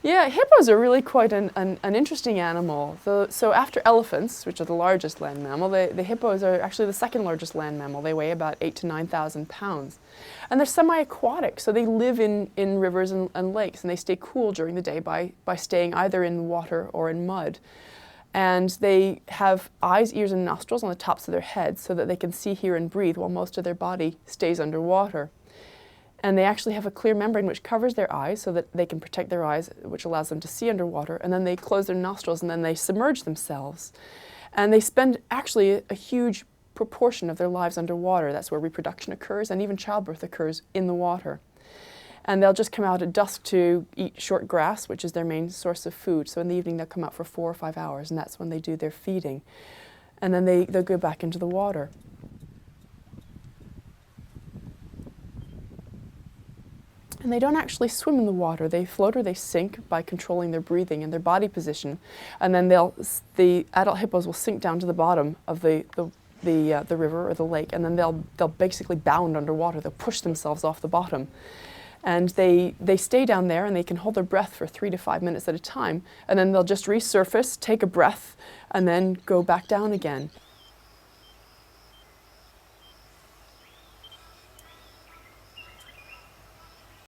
Yeah, hippos are really quite an interesting animal. So after elephants, which are the largest land mammal, the hippos are actually the second largest land mammal. They weigh about 8,000 to 9,000 pounds. And they're semi-aquatic, so they live in rivers and lakes, and they stay cool during the day by staying either in water or in mud. And they have eyes, ears, and nostrils on the tops of their heads so that they can see, hear, and breathe while most of their body stays underwater. And they actually have a clear membrane which covers their eyes so that they can protect their eyes, which allows them to see underwater. And then they close their nostrils and then they submerge themselves. And they spend actually a huge proportion of their lives underwater. That's where reproduction occurs, and even childbirth occurs in the water. And they'll just come out at dusk to eat short grass, which is their main source of food. So in the evening they'll come out for 4 or 5 hours, and that's when they do their feeding. And then they'll go back into the water. And they don't actually swim in the water. They float or they sink by controlling their breathing and their body position. And then the adult hippos will sink down to the bottom of the river or the lake, and then they'll basically bound underwater. They'll push themselves off the bottom. And they stay down there, and they can hold their breath for 3 to 5 minutes at a time. And then they'll just resurface, take a breath, and then go back down again.